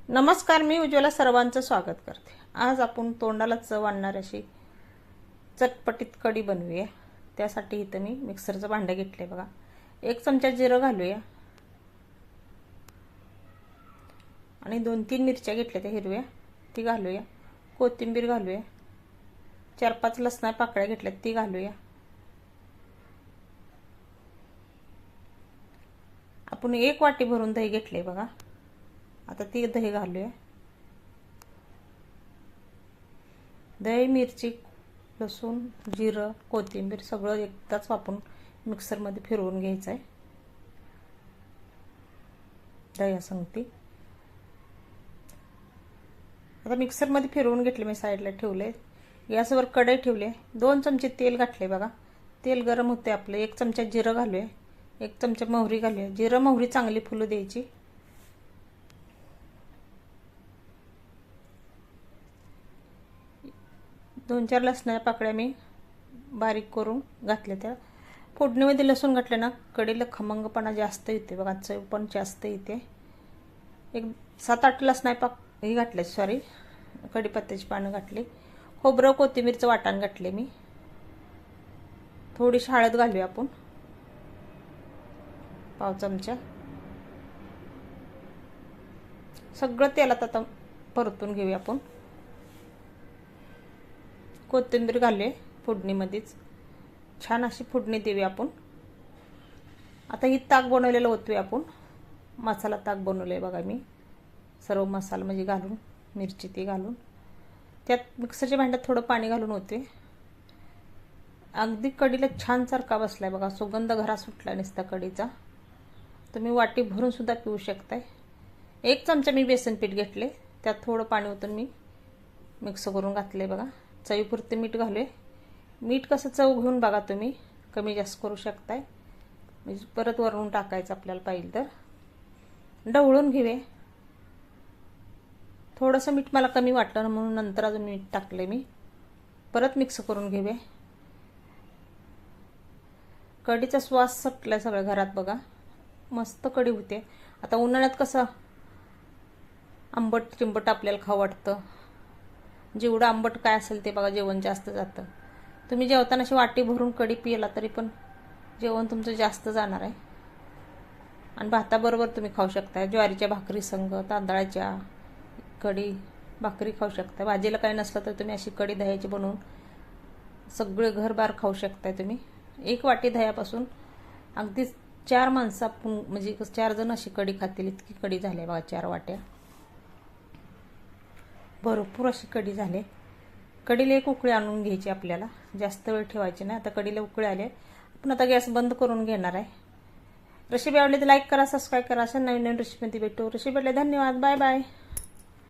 नमस्कार, मी उज्ज्वला सर्वांचं स्वागत करते। आज आपण तोंडाला चव आणणारी अशी चटपटीत कढी बनवूया। त्यासाठी इथं मी मिक्सरचं भांडं घेतलंय बघा। 1 चमचा जिरं घालूया आणि 2-3 मिरच्या घेतल्या त्या हिरव्या ती घालूया। कोथिंबीर घालूया। 4-5 लसणा पाकळ्या घेतल्या ती घालूया। आपण 1 वाटी भरून दही घेतले बघा। आता ती दही घालूया। दही, मिरची, लसूण, जिरं, कोथिंबीर सगळं एकदाच वापरून मिक्सर मध्ये फिरवून घ्यायचं आहे। दह्या संगती आता मिक्सर मध्ये फिरवून घेतले, मी साईडला ठेवले। गॅसवर कढई ठेवली, 2 चमचे तेल घातले बघा। तेल गरम होते आपलं। 1 चमचा जिरं घालूया। 1 चमचा मोहरी घालूया। जिरं मोहरी चांगली फुलू द्यायची। 2-4 लसणाच्या पाकळ्या मी बारीक करून घातल्या। त्या फोडणीमध्ये लसूण घातले ना कढीला खमंगपणा जास्त येते बघा, चव पण जास्त येते। एक 7-8 लसणाच्या पाकळी घातले, सॉरी कढीपत्त्याची पानं घातली। खोबरं कोथिंबीरचं वाटण घातले मी। थोडीशी हळद घालूया आपण, पाव चमचा। सगळं तेलात आता परतून घेऊया आपण। कोथिंबीर घालूया फोडणीमध्येच, छान अशी फोडणी देऊया आपण। आता ही ताक बनवलेलं ओतूया आपण। मसाला ताक बनवलंय बघा मी, सर्व मसाला म्हणजे घालून, मिरची ती घालून त्यात मिक्सरच्या भांड्यात थोडं पाणी घालून ओतूया। अगदी कढीला छान चरका बसलाय बघा, सुगंध घरा सुटला नुसता कढीचा। तुम्ही वाटी भरून सुद्धा पिऊ शकताय। 1 चमचा मी बेसन पीठ घेतले, त्यात थोडं पाणी ओतून मी मिक्स करून घातले बघा। चवीपुरते मीठ घालूया। मीठ कसं चव घेऊन बघा, तुम्ही कमी जास्त करू शकताय, म्हणजे परत वरून टाकायचं आपल्याला पाहिजे तर। ढवळून घेऊया। थोडंसं मीठ मला कमी वाटलं म्हणून नंतर अजून मीठ टाकले मी। परत मिक्स करून घेऊया। कढीचा स्वास सुटलाय सगळ्या घरात बघा, मस्त कढी होते। आता उन्हाळ्यात कसं आंबट चिंबट आपल्याला खावं वाटतं, जेवढं आंबट काय असेल ते बघा जेवण जास्त जातं। तुम्ही जेवताना अशी वाटी भरून कढी पिला तरी पण जेवण तुमचं जास्त जाणार आहे। आणि भाताबरोबर तुम्ही खाऊ शकता, ज्वारीच्या भाकरी संग, तांदळाच्या कढी भाकरी खाऊ शकता। भाजीला काही नसलं तर तुम्ही अशी कढी दह्याची बनवून सगळे घरबार खाऊ शकताय तुम्ही। 1 वाटी दह्यापासून अगदी 4 माणसं म्हणजे 4 जण अशी कढी खातील इतकी कढी झाली बघा। 4 वाट्या भरपूर अशी कढी झाली। कढीला 1 उकळी आणून घ्यायची आपल्याला, जास्त वेळ ठेवायची नाही। आता कढीला उकळी आले, आपण आता गॅस बंद करून घेणार आहे। रेसिपी आवडली तर लाईक करा, सबस्क्राईब करा। अशा नवीन नवीन रेसिपीमध्ये भेटू। रेसिपी भेटले धन्यवाद, बाय बाय।